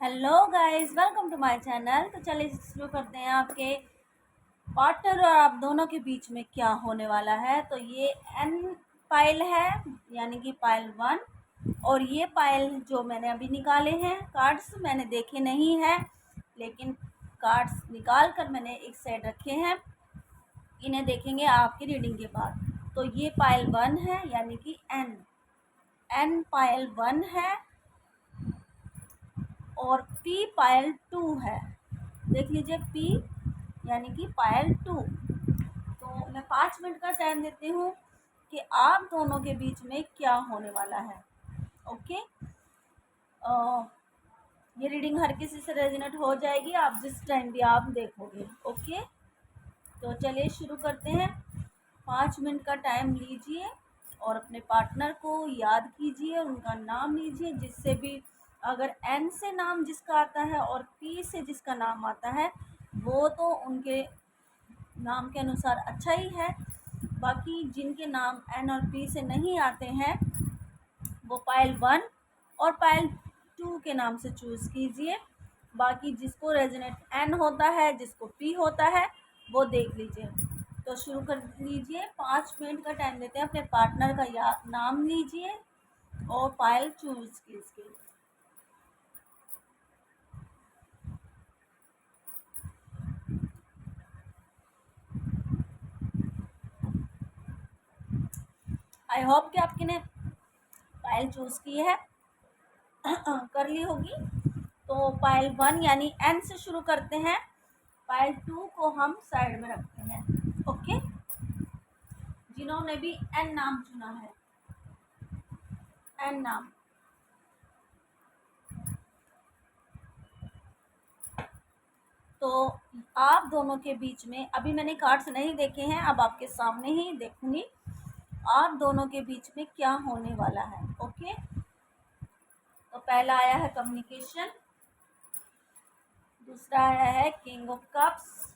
Hello guys, welcome to my channel. तो चलिए शुरू करते हैं। आपके पार्टनर और आप दोनों के बीच में क्या होने वाला है। तो ये एन पाइल है, यानी कि पाइल 1। और ये पाइल जो मैंने अभी निकाले हैं, कार्ड्स मैंने देखे नहीं हैं, लेकिन कार्ड्स निकाल कर मैंने एक साइड रखे हैं। इन्हें देखेंगे आपकी रीडिंग के बाद। तो ये पाइल 1 है, यानी कि एन पाइल 1 है और पी पायल 2 है। देख लीजिए, पी यानी कि पायल 2। तो मैं 5 मिनट का टाइम देती हूँ कि आप दोनों के बीच में क्या होने वाला है। ओके, ये रीडिंग हर किसी से रेजोनेट हो जाएगी, आप जिस टाइम भी आप देखोगे। ओके, तो चलिए शुरू करते हैं। 5 मिनट का टाइम लीजिए और अपने पार्टनर को याद कीजिए, उनका नाम लीजिए, जिससे भी अगर एन से नाम जिसका आता है और पी से जिसका नाम आता है वो तो उनके नाम के अनुसार अच्छा ही है। बाकी जिनके नाम एन और पी से नहीं आते हैं वो पाइल 1 और पाइल 2 के नाम से चूज़ कीजिए। बाकी जिसको रेजोनेट एन होता है, जिसको पी होता है, वो देख लीजिए। तो शुरू कर लीजिए। 5 मिनट का टाइम देते हैं। अपने पार्टनर का नाम लीजिए और पाइल चूज़ कीजिए। आई होप कि आपने पाइल चूज़ की है, कर ली होगी। तो पाइल 1 यानी एन से शुरू करते हैं। पाइल 2 को हम साइड में रखते हैं। ओके, जिन्होंने भी एन नाम चुना है, एन नाम, तो आप दोनों के बीच में अभी मैंने कार्ड्स नहीं देखे हैं, अब आपके सामने ही देखूंगी आप दोनों के बीच में क्या होने वाला है। ओके, तो पहला आया है कम्युनिकेशन, दूसरा आया है king of cups,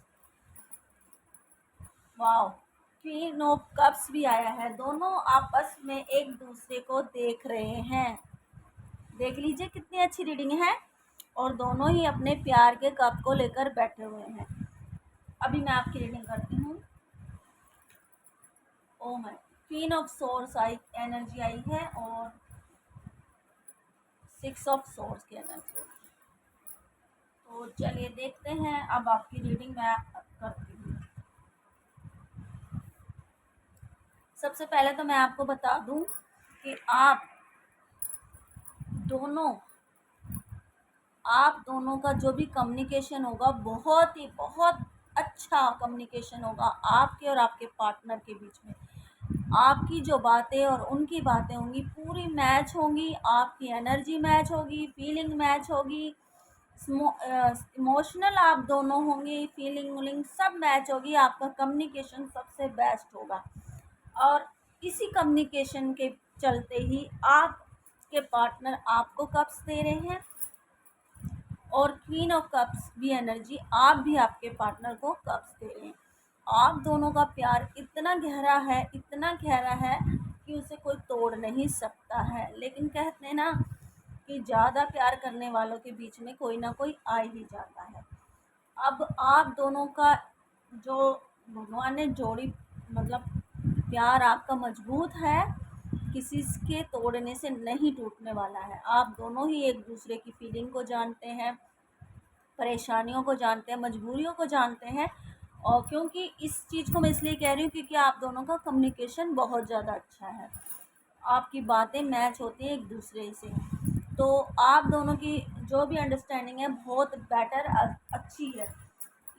wow, queen of cups भी आया है। दोनों आपस में एक दूसरे को देख रहे हैं। देख लीजिए कितनी अच्छी रीडिंग है, और दोनों ही अपने प्यार के कप को लेकर बैठे हुए हैं। अभी मैं आपकी रीडिंग करती हूँ। Oh my, queen of swords आई एनर्जी आई है और 6 ऑफ सोर्स की एनर्जी। तो चलिए देखते हैं, अब आपकी रीडिंग मैं करती हूँ। सबसे पहले तो मैं आपको बता दूं कि आप दोनों का जो भी कम्युनिकेशन होगा बहुत अच्छा कम्युनिकेशन होगा आपके और आपके पार्टनर के बीच में। आपकी जो बातें और उनकी बातें होंगी पूरी मैच होंगी, आपकी एनर्जी मैच होगी, फीलिंग मैच होगी, इमोशनल आप दोनों होंगे, फीलिंग वीलिंग सब मैच होगी। आपका कम्युनिकेशन सबसे बेस्ट होगा और इसी कम्युनिकेशन के चलते ही आपके पार्टनर आपको कप्स दे रहे हैं और क्वीन ऑफ कप्स भी एनर्जी आप भी आपके पार्टनर को कप्स दे रहे हैं। आप दोनों का प्यार इतना गहरा है, इतना गहरा है कि उसे कोई तोड़ नहीं सकता है। लेकिन कहते हैं ना कि ज़्यादा प्यार करने वालों के बीच में कोई ना कोई आ ही जाता है। अब आप दोनों का जो भगवान ने जोड़ी, मतलब प्यार आपका मजबूत है, किसी के तोड़ने से नहीं टूटने वाला है। आप दोनों ही एक दूसरे की फीलिंग को जानते हैं, परेशानियों को जानते हैं, मजबूरियों को जानते हैं। और क्योंकि इस चीज़ को मैं इसलिए कह रही हूँ क्योंकि आप दोनों का कम्युनिकेशन बहुत ज़्यादा अच्छा है, आपकी बातें मैच होती हैं एक दूसरे से। तो आप दोनों की जो भी अंडरस्टैंडिंग है बहुत बेटर, अच्छी है।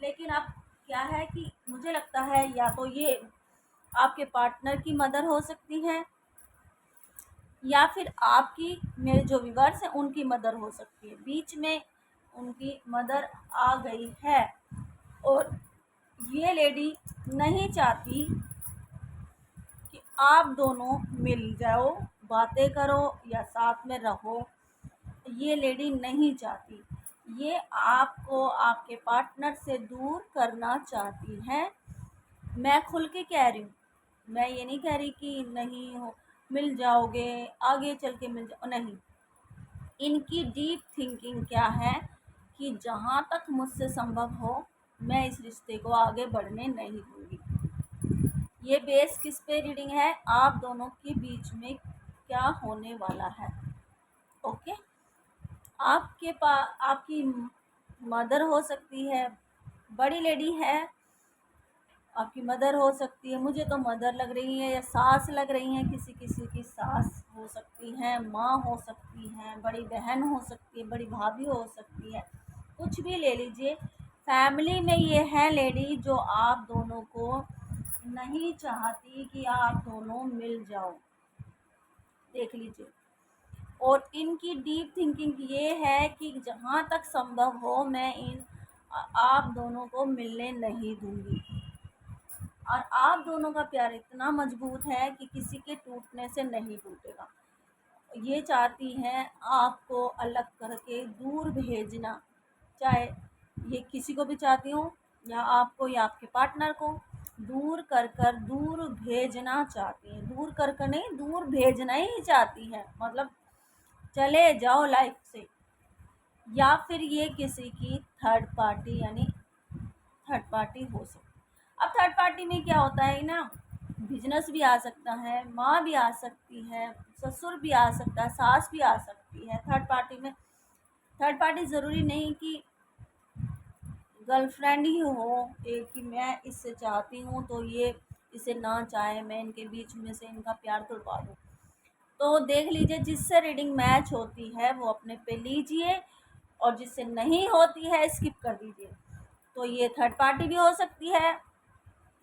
लेकिन अब क्या है कि मुझे लगता है या तो ये आपके पार्टनर की मदर हो सकती है या फिर आपकी, मेरे जो व्यूअर्स हैं उनकी मदर हो सकती है। बीच में उनकी मदर आ गई है और ये लेडी नहीं चाहती कि आप दोनों मिल जाओ, बातें करो या साथ में रहो। ये लेडी नहीं चाहती, ये आपको आपके पार्टनर से दूर करना चाहती है। मैं खुल के कह रही हूँ, मैं ये नहीं कह रही कि नहीं हो, मिल जाओगे, आगे चल के मिल जाओ, नहीं। इनकी डीप थिंकिंग क्या है कि जहाँ तक मुझसे संभव हो मैं इस रिश्ते को आगे बढ़ने नहीं दूंगी। ये बेस किस पे रीडिंग है? आप दोनों के बीच में क्या होने वाला है। ओके, आपके पास आपकी मदर हो सकती है, बड़ी लेडी है, आपकी मदर हो सकती है, मुझे तो मदर लग रही है, या सास लग रही है, किसी किसी की सास हो सकती है, माँ हो सकती है, बड़ी बहन हो सकती है, बड़ी भाभी हो सकती है, कुछ भी ले लीजिए। फैमिली में ये है लेडी जो आप दोनों को नहीं चाहती कि आप दोनों मिल जाओ, देख लीजिए। और इनकी डीप थिंकिंग ये है कि जहाँ तक संभव हो मैं आप दोनों को मिलने नहीं दूंगी। और आप दोनों का प्यार इतना मजबूत है कि किसी के टूटने से नहीं टूटेगा। ये चाहती हैं आपको अलग करके दूर भेजना, चाहे ये किसी को भी चाहती हूँ, या आपको या आपके पार्टनर को दूर कर कर दूर भेजना चाहती हैं। दूर कर कर नहीं, दूर भेजना ही चाहती हैं, मतलब चले जाओ लाइफ से। या फिर ये किसी की थर्ड पार्टी, यानी थर्ड पार्टी हो सकती। अब थर्ड पार्टी में क्या होता है ना, बिजनेस भी आ सकता है, माँ भी आ सकती है, ससुर भी आ सकता है, सास भी आ सकती है थर्ड पार्टी में। थर्ड पार्टी ज़रूरी नहीं कि गर्लफ्रेंड ही हो, एक कि मैं इससे चाहती हूँ तो ये इसे ना चाहे, मैं इनके बीच में से इनका प्यार तोड़वा दूँ। तो देख लीजिए, जिससे रीडिंग मैच होती है वो अपने पे लीजिए, और जिससे नहीं होती है स्किप कर दीजिए। तो ये थर्ड पार्टी भी हो सकती है,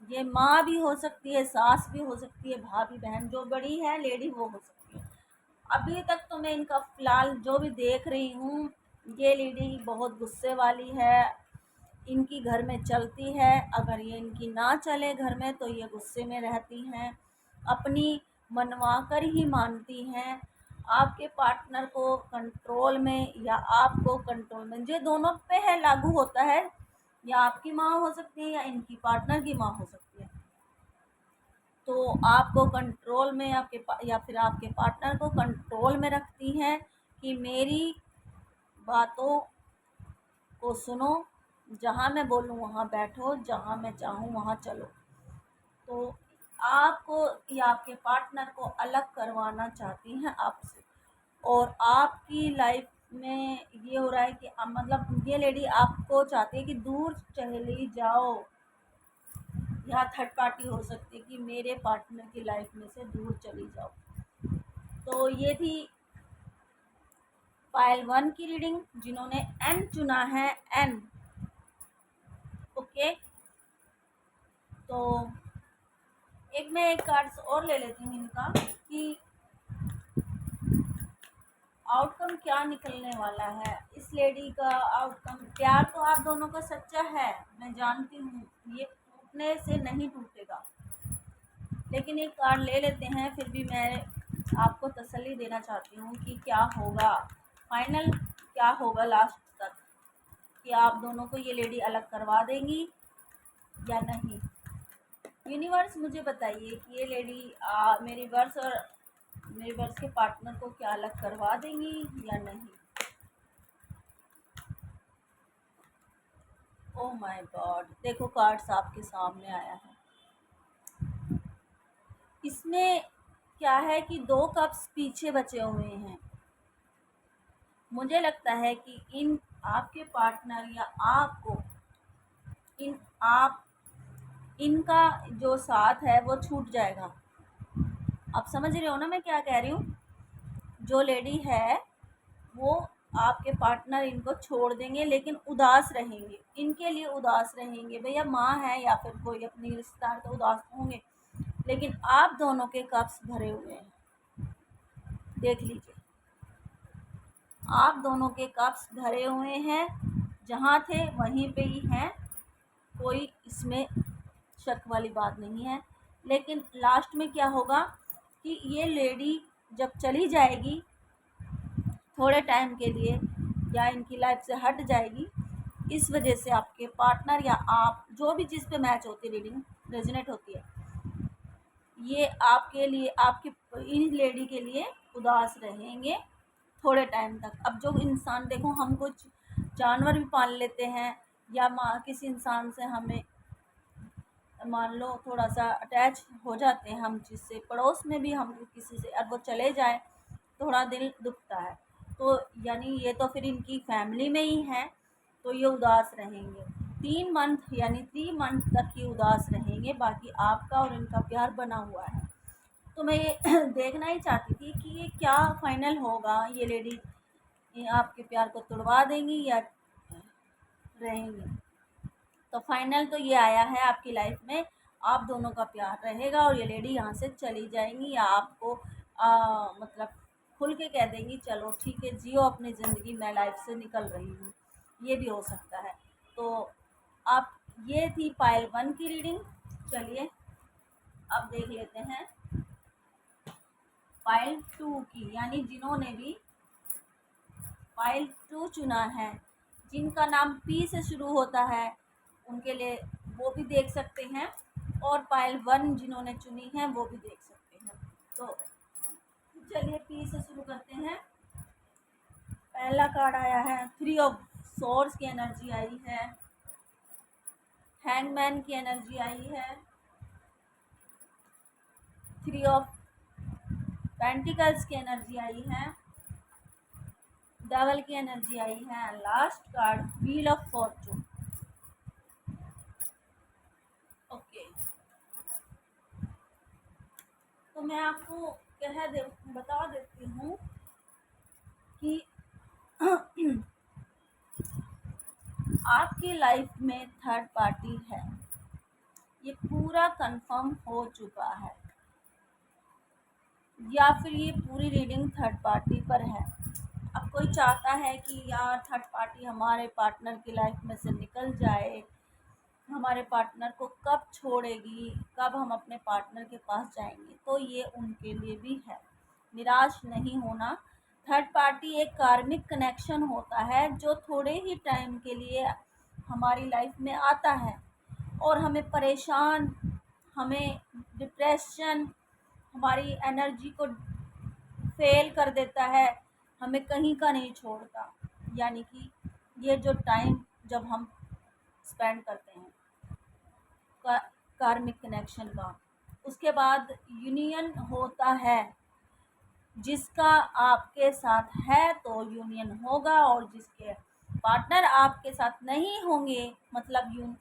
ये माँ भी हो सकती है, सास भी हो सकती है, भाभी बहन जो बड़ी है लेडी वो हो सकती है। अभी तक तो मैं इनका फ़िलहाल जो भी देख रही हूँ, ये लेडी बहुत गुस्से वाली है, इनकी घर में चलती है, अगर ये इनकी ना चले घर में तो ये गुस्से में रहती हैं, अपनी मनवा कर ही मानती हैं। आपके पार्टनर को कंट्रोल में या आपको कंट्रोल में, ये दोनों पे है, लागू होता है। या आपकी माँ हो सकती है या इनकी पार्टनर की माँ हो सकती है। तो आपको कंट्रोल में या फिर आपके पार्टनर को कंट्रोल में रखती हैं कि मेरी बातों को सुनो, जहाँ मैं बोलूँ वहाँ बैठो, जहाँ मैं चाहूँ वहाँ चलो। तो आपको या आपके पार्टनर को अलग करवाना चाहती हैं आपसे। और आपकी लाइफ में ये हो रहा है कि मतलब ये लेडी आपको चाहती है कि दूर चली जाओ, या थर्ड पार्टी हो सकती है कि मेरे पार्टनर की लाइफ में से दूर चली जाओ। तो ये थी पाइल 1 की रीडिंग, जिन्होंने एन चुना है, एन। ओके, तो एक कार्ड्स और ले लेती हूँ इनका कि आउटकम क्या निकलने वाला है इस लेडी का। आउटकम, प्यार तो आप दोनों का सच्चा है, मैं जानती हूँ, ये टूटने से नहीं टूटेगा। लेकिन एक कार्ड ले लेते हैं, फिर भी मैं आपको तसल्ली देना चाहती हूँ कि क्या होगा फाइनल, क्या होगा लास्ट तक, कि आप दोनों को ये लेडी अलग करवा देंगी या नहीं। यूनिवर्स मुझे बताइए कि ये लेडी मेरे वर्स के पार्टनर को क्या अलग करवा देंगी या नहीं। ओह माय गॉड, देखो कार्ड्स आपके सामने आया है। इसमें क्या है कि 2 कप्स पीछे बचे हुए हैं। मुझे लगता है कि इन आपके पार्टनर या आपको इन आप इनका जो साथ है वो छूट जाएगा। आप समझ रहे हो ना मैं क्या कह रही हूँ। जो लेडी है वो, आपके पार्टनर इनको छोड़ देंगे, लेकिन उदास रहेंगे, इनके लिए उदास रहेंगे। भैया माँ है या फिर कोई अपनी रिश्तेदार, तो उदास होंगे, लेकिन आप दोनों के कप्स भरे हुए हैं, देख लीजिए। आप दोनों के कप्स भरे हुए हैं, जहाँ थे वहीं पे ही हैं, कोई इसमें शक वाली बात नहीं है। लेकिन लास्ट में क्या होगा कि ये लेडी जब चली जाएगी थोड़े टाइम के लिए, या इनकी लाइफ से हट जाएगी, इस वजह से आपके पार्टनर या आप, जो भी जिस पे मैच होती है रीडिंग रेजोनेट होती है, ये आपके लिए, आपकी इन लेडी के लिए उदास रहेंगे, थोड़े टाइम तक। अब जो इंसान, देखो हम कुछ जानवर भी पाल लेते हैं, या किसी इंसान से हमें मान लो थोड़ा सा अटैच हो जाते हैं हम, जिससे पड़ोस में भी हम किसी से, अब वो चले जाए थोड़ा दिल दुखता है। तो यानी ये तो फिर इनकी फैमिली में ही है, तो ये उदास रहेंगे 3 मंथ, यानी 3 मंथ तक ये उदास रहेंगे। बाकी आपका और इनका प्यार बना हुआ है। तो मैं ये देखना ही चाहती थी कि ये क्या फाइनल होगा, ये लेडी ये आपके प्यार को तोड़वा देंगी या रहेंगी। तो फाइनल तो ये आया है, आपकी लाइफ में आप दोनों का प्यार रहेगा और ये लेडी यहाँ से चली जाएंगी, या आपको मतलब खुल के कह देंगी चलो ठीक है जियो अपनी ज़िंदगी, मैं लाइफ से निकल रही हूँ, ये भी हो सकता है। तो आप, ये थी पाइल 1 की रीडिंग। चलिए अब देख लेते हैं पाइल 2 की, यानी जिन्होंने भी पाइल 2 चुना है, जिनका नाम पी से शुरू होता है, उनके लिए वो भी देख सकते हैं, और पाइल 1 जिन्होंने चुनी है वो भी देख सकते हैं। तो चलिए पी से शुरू करते हैं। पहला कार्ड आया है 3 ऑफ सोर्ड्स की एनर्जी आई है, हैंगमैन की एनर्जी आई है, 3 ऑफ पेंटिकल्स की एनर्जी आई है, डबल की एनर्जी आई है, last card wheel of Fortune. Okay, तो मैं आपको बता देती हूँ कि आपकी लाइफ में थर्ड पार्टी है, ये पूरा कंफर्म हो चुका है, या फिर ये पूरी रीडिंग थर्ड पार्टी पर है। अब कोई चाहता है कि यार थर्ड पार्टी हमारे पार्टनर की लाइफ में से निकल जाए, हमारे पार्टनर को कब छोड़ेगी, कब हम अपने पार्टनर के पास जाएंगे, तो ये उनके लिए भी है। निराश नहीं होना। थर्ड पार्टी एक कार्मिक कनेक्शन होता है जो थोड़े ही टाइम के लिए हमारी लाइफ में आता है और हमें परेशान, हमें डिप्रेशन, हमारी एनर्जी को फेल कर देता है, हमें कहीं का नहीं छोड़ता। यानी कि ये जो टाइम जब हम स्पेंड करते हैं कार्मिक कनेक्शन का, उसके बाद यूनियन होता है, जिसका आपके साथ है तो यूनियन होगा, और जिसके पार्टनर आपके साथ नहीं होंगे, मतलब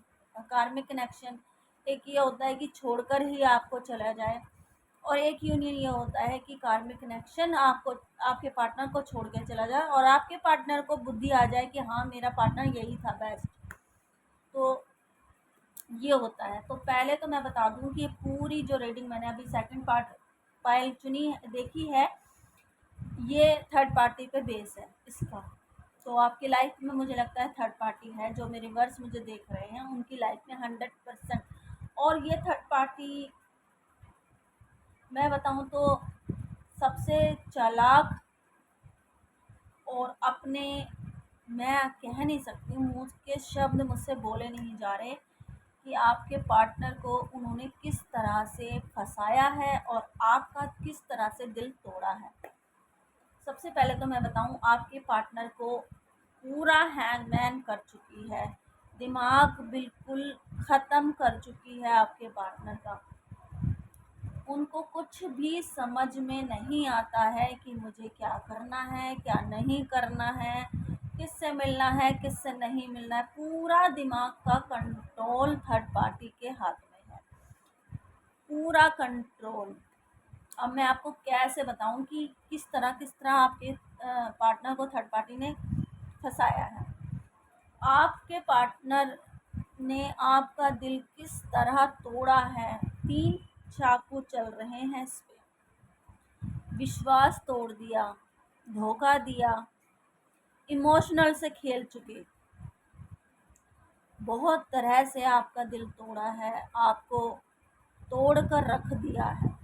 कार्मिक कनेक्शन एक ये होता है कि छोड़कर ही आपको चला जाए, और एक यूनियन ये होता है कि कार्मिक कनेक्शन आपको, आपके पार्टनर को छोड़ के चला जाए और आपके पार्टनर को बुद्धि आ जाए कि हाँ मेरा पार्टनर यही था बेस्ट। तो ये होता है। तो पहले तो मैं बता दूं कि ये पूरी जो रीडिंग मैंने अभी सेकंड पार्ट पाइल चुनी देखी है, ये थर्ड पार्टी पे बेस है इसका। तो आपकी लाइफ में मुझे लगता है थर्ड पार्टी है, जो मेरे व्यूअर्स मुझे देख रहे हैं उनकी लाइफ में 100%। और ये थर्ड पार्टी मैं बताऊं तो सबसे चालाक, और अपने, मैं कह नहीं सकती, मुँह के शब्द मुझसे बोले नहीं जा रहे कि आपके पार्टनर को उन्होंने किस तरह से फंसाया है और आपका किस तरह से दिल तोड़ा है। सबसे पहले तो मैं बताऊं, आपके पार्टनर को पूरा हैंगमैन कर चुकी है, दिमाग बिल्कुल ख़त्म कर चुकी है आपके पार्टनर का। उनको कुछ भी समझ में नहीं आता है कि मुझे क्या करना है क्या नहीं करना है, किससे मिलना है किससे नहीं मिलना है। पूरा दिमाग का कंट्रोल थर्ड पार्टी के हाथ में है, पूरा कंट्रोल। अब मैं आपको कैसे बताऊं कि किस तरह आपके पार्टनर को थर्ड पार्टी ने फंसाया है। आपके पार्टनर ने आपका दिल किस तरह तोड़ा है। 3 चाकू चल रहे हैं इस पे। विश्वास तोड़ दिया, धोखा दिया, इमोशनल से खेल चुके, बहुत तरह से आपका दिल तोड़ा है, आपको तोड़ कर रख दिया है।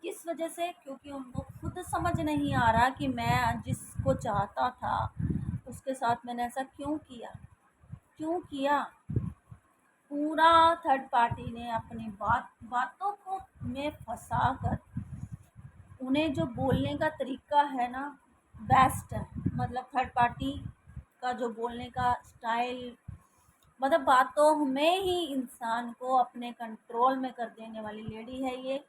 किस वजह से? क्योंकि उनको खुद समझ नहीं आ रहा कि मैं जिसको चाहता था उसके साथ मैंने ऐसा क्यों किया। पूरा थर्ड पार्टी ने अपनी बातों को में फंसा कर, उन्हें जो बोलने का तरीका है ना, बेस्ट है। मतलब थर्ड पार्टी का जो बोलने का स्टाइल, मतलब बातों में ही इंसान को अपने कंट्रोल में कर देने वाली लेडी है ये।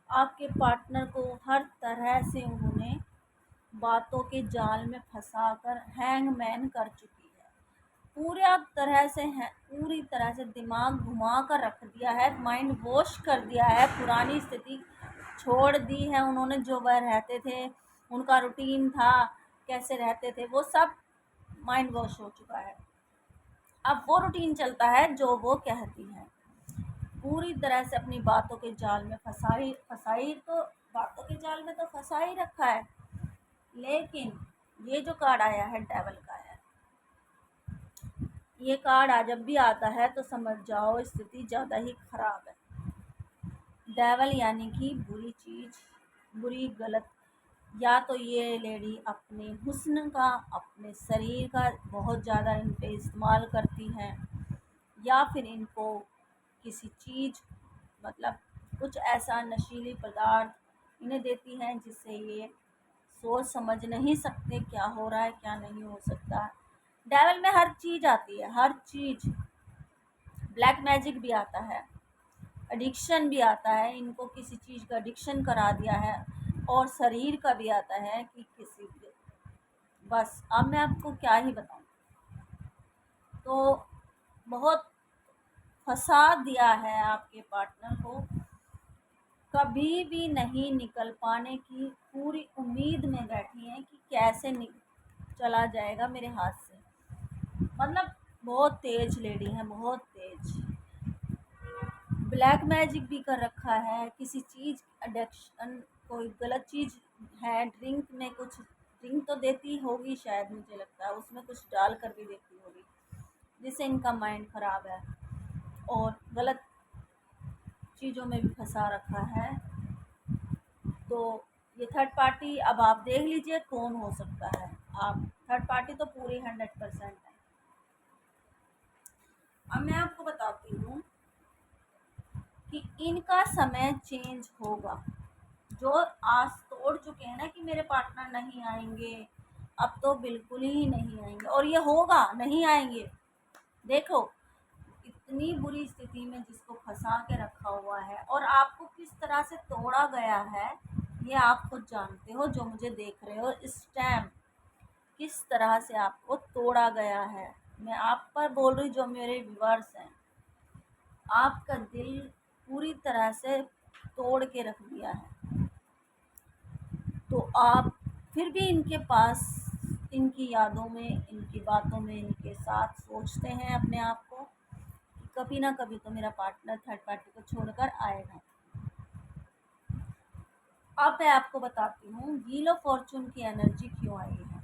आपके पार्टनर को हर तरह से उन्होंने बातों के जाल में फंसाकर हैंगमैन कर चुकी है। पूरी तरह से दिमाग घुमा कर रख दिया है, माइंड वॉश कर दिया है, पुरानी स्थिति छोड़ दी है उन्होंने। जो वह रहते थे, उनका रूटीन था, कैसे रहते थे, वो सब माइंड वॉश हो चुका है। अब वो रूटीन चलता है जो वो कहती है। पूरी तरह से अपनी बातों के जाल में फंसाई फंसाई तो बातों के जाल में तो फंसा ही रखा है। लेकिन ये जो कार्ड आया है डेविल का है, ये कार्ड जब भी आता है तो समझ जाओ स्थिति ज़्यादा ही खराब है। डेविल यानी कि बुरी चीज़, बुरी गलत। या तो ये लेडी अपने हुस्न का, अपने शरीर का बहुत ज़्यादा इन पे इस्तेमाल करती हैं, या फिर इनको किसी चीज़, मतलब कुछ ऐसा नशीली पदार्थ इन्हें देती हैं जिससे ये सोच समझ नहीं सकते क्या हो रहा है क्या नहीं हो सकता। डेविल में हर चीज़ आती है, हर चीज़। ब्लैक मैजिक भी आता है, एडिक्शन भी आता है, इनको किसी चीज़ का एडिक्शन करा दिया है, और शरीर का भी आता है कि किसी के। बस अब मैं आपको क्या ही बताऊं। तो बहुत फंसा दिया है आपके पार्टनर को, कभी भी नहीं निकल पाने की पूरी उम्मीद में बैठी हैं कि कैसे चला जाएगा मेरे हाथ से। मतलब बहुत तेज लेडी है, बहुत तेज। ब्लैक मैजिक भी कर रखा है, किसी चीज़ एडिक्शन, कोई गलत चीज़ है, ड्रिंक में कुछ, ड्रिंक तो देती होगी शायद, मुझे लगता है उसमें कुछ डाल कर भी देती होगी जिससे इनका माइंड ख़राब है, और गलत चीज़ों में भी फंसा रखा है। तो ये थर्ड पार्टी अब आप देख लीजिए कौन हो सकता है। आप थर्ड पार्टी तो पूरी 100% है। अब मैं आपको बताती हूँ कि इनका समय चेंज होगा। जो आज तोड़ चुके हैं ना कि मेरे पार्टनर नहीं आएंगे, अब तो बिल्कुल ही नहीं आएंगे, और ये होगा, नहीं आएंगे। देखो इतनी बुरी स्थिति में जिसको फंसा के रखा हुआ है, और आपको किस तरह से तोड़ा गया है ये आप खुद जानते हो, जो मुझे देख रहे हो इस टाइम, किस तरह से आपको तोड़ा गया है। मैं आप पर बोल रही, जो मेरे व्यूअर्स हैं, आपका दिल पूरी तरह से तोड़ के रख दिया है। तो आप फिर भी इनके पास, इनकी यादों में, इनकी बातों में, इनके साथ सोचते हैं अपने आप को कि कभी ना कभी तो मेरा पार्टनर थर्ड पार्टी को छोड़कर आएगा। अब मैं आपको बताती हूँ व्हील ऑफ फॉर्चून की एनर्जी क्यों आई है।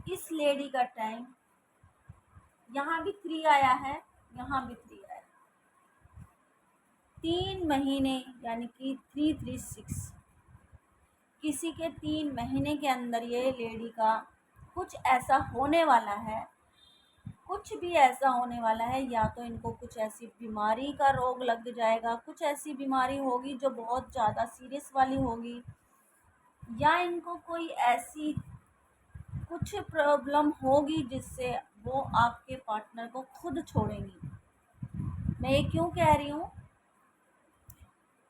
इस लेडी का टाइम, यहाँ भी 3 आया है, यहाँ भी 3 आया है। 3 महीने यानी कि 336, किसी के 3 महीने के अंदर ये लेडी का कुछ ऐसा होने वाला है, कुछ भी ऐसा होने वाला है। या तो इनको कुछ ऐसी बीमारी का रोग लग जाएगा, कुछ ऐसी बीमारी होगी जो बहुत ज़्यादा सीरियस वाली होगी, या इनको कोई ऐसी कुछ प्रॉब्लम होगी जिससे वो आपके पार्टनर को खुद छोड़ेंगी। मैं ये क्यों कह रही हूँ,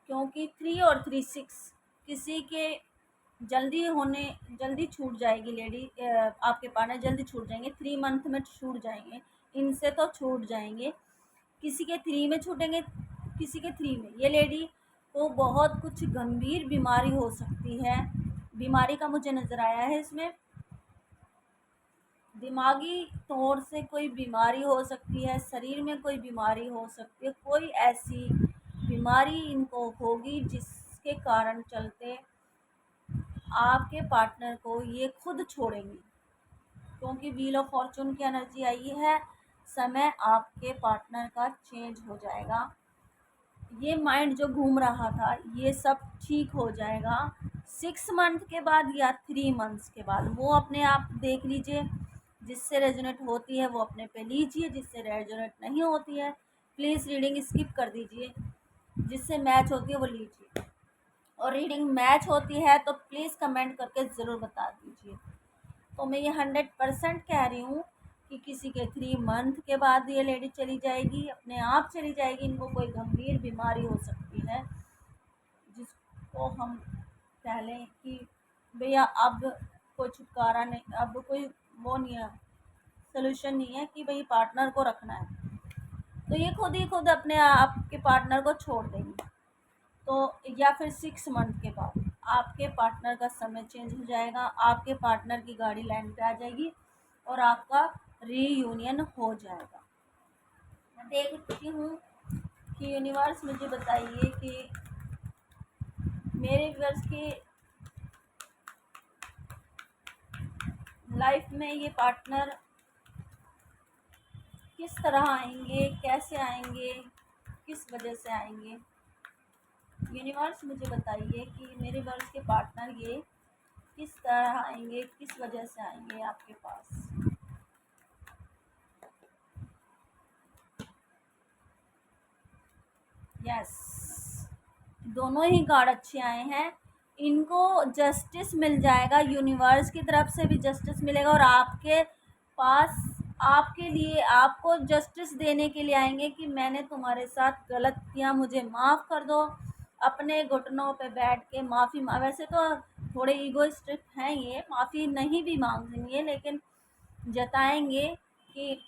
क्योंकि 3 और 36 किसी के जल्दी छूट जाएगी लेडी, आपके पार्टनर जल्दी छूट जाएंगे, 3 मंथ में छूट जाएंगे, इनसे तो छूट जाएंगे। किसी के 3 में छूटेंगे, किसी के 3 में। ये लेडी को बहुत कुछ गंभीर बीमारी हो सकती है, बीमारी का मुझे नज़र आया है इसमें। दिमागी तौर से कोई बीमारी हो सकती है, शरीर में कोई बीमारी हो सकती है, कोई ऐसी बीमारी इनको होगी जिसके कारण चलते आपके पार्टनर को ये खुद छोड़ेंगी। क्योंकि व्हील ऑफ फॉर्चून की एनर्जी आई है, समय आपके पार्टनर का चेंज हो जाएगा। ये माइंड जो घूम रहा था ये सब ठीक हो जाएगा 6 मंथ के बाद या 3 मंथ्स के बाद। वो अपने आप देख लीजिए, जिससे रेजोनेट होती है वो अपने पे लीजिए, जिससे रेजोनेट नहीं होती है प्लीज़ रीडिंग स्किप कर दीजिए, जिससे मैच होती है वो लीजिए। और रीडिंग मैच होती है तो प्लीज़ कमेंट करके ज़रूर बता दीजिए। तो मैं ये 100% कह रही हूँ कि किसी के 3 मंथ के बाद ये लेडी चली जाएगी, अपने आप चली जाएगी। इनको कोई गंभीर बीमारी हो सकती है जिसको हम कह लें कि भैया अब कोई छुटकारा नहीं, अब कोई वो नहीं है, सोल्यूशन नहीं है कि भाई पार्टनर को रखना है। तो ये खुद ही खुद अपने आपके पार्टनर को छोड़ देंगे। तो या फिर 6 मंथ के बाद आपके पार्टनर का समय चेंज हो जाएगा, आपके पार्टनर की गाड़ी लाइन पे आ जाएगी और आपका रीयूनियन हो जाएगा। मैं देखती हूँ कि यूनिवर्स मुझे बताइए कि मेरे व्यूअर्स की लाइफ में ये पार्टनर किस तरह आएंगे, कैसे आएंगे, किस वजह से आएंगे। यूनिवर्स मुझे बताइए कि मेरे वर्ष के पार्टनर ये किस तरह आएंगे, किस वजह से आएंगे आपके पास। यस, दोनों ही कार्ड अच्छे आए हैं। इनको जस्टिस मिल जाएगा, यूनिवर्स की तरफ से भी जस्टिस मिलेगा और आपके पास आपके लिए आपको जस्टिस देने के लिए आएंगे कि मैंने तुम्हारे साथ गलत किया, मुझे माफ़ कर दो। अपने घुटनों पे बैठ के माफ़ी वैसे तो थोड़े ईगोइस्टिक हैं ये, माफ़ी नहीं भी मांगेंगे लेकिन जताएंगे कि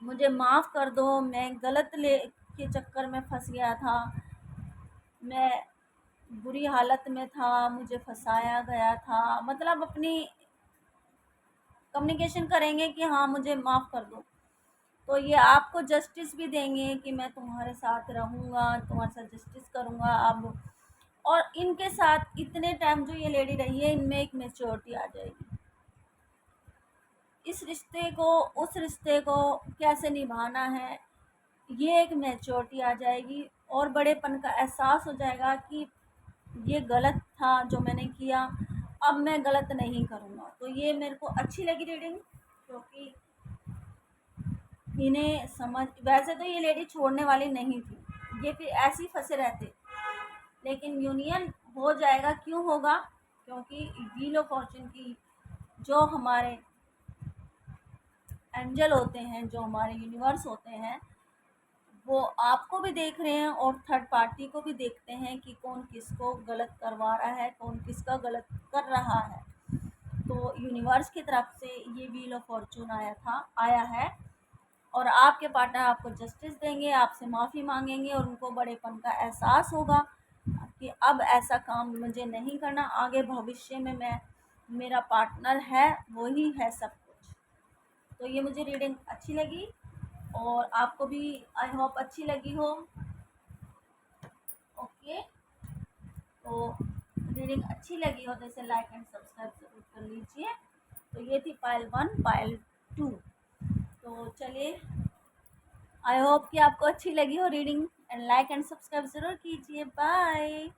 मुझे माफ़ कर दो, मैं गलत ले के चक्कर में फंस गया था, मैं बुरी हालत में था, मुझे फंसाया गया था। मतलब अपनी कम्युनिकेशन करेंगे कि हाँ मुझे माफ़ कर दो। तो ये आपको जस्टिस भी देंगे कि मैं तुम्हारे साथ रहूँगा, तुम्हारे साथ जस्टिस करूँगा अब। और इनके साथ इतने टाइम जो ये लेडी रही है, इनमें एक मैच्योरिटी आ जाएगी। इस रिश्ते को, उस रिश्ते को कैसे निभाना है, ये एक मैच्योरिटी आ जाएगी और बड़ेपन का एहसास हो जाएगा कि ये गलत था जो मैंने किया, अब मैं गलत नहीं करूँगा। तो ये मेरे को अच्छी लगी रीडिंग, क्योंकि इन्हें समझ, वैसे तो ये लेडी छोड़ने वाली नहीं थी, ये फिर ऐसे ही फंसे रहते, लेकिन यूनियन हो जाएगा। क्यों होगा? क्योंकि व्हील ऑफ फॉर्चून की जो हमारे एंजल होते हैं, जो हमारे यूनिवर्स होते हैं, वो आपको भी देख रहे हैं और थर्ड पार्टी को भी देखते हैं कि कौन किसको गलत करवा रहा है, कौन किसका गलत कर रहा है। तो यूनिवर्स की तरफ से ये व्हील ऑफ फॉर्चून आया है और आपके पार्टनर आपको जस्टिस देंगे, आपसे माफ़ी मांगेंगे और उनको बड़ेपन का एहसास होगा कि अब ऐसा काम मुझे नहीं करना, आगे भविष्य में मैं, मेरा पार्टनर है वही है सब कुछ। तो ये मुझे रीडिंग अच्छी लगी और आपको भी आई होप अच्छी लगी हो। ओके, तो रीडिंग अच्छी लगी हो तो इसे लाइक एंड सब्सक्राइब जरूर कर लीजिए। तो ये थी पाइल 1, पाइल 2। तो चलिए, आई होप कि आपको अच्छी लगी हो reading, and like and subscribe ज़रूर कीजिए। बाय।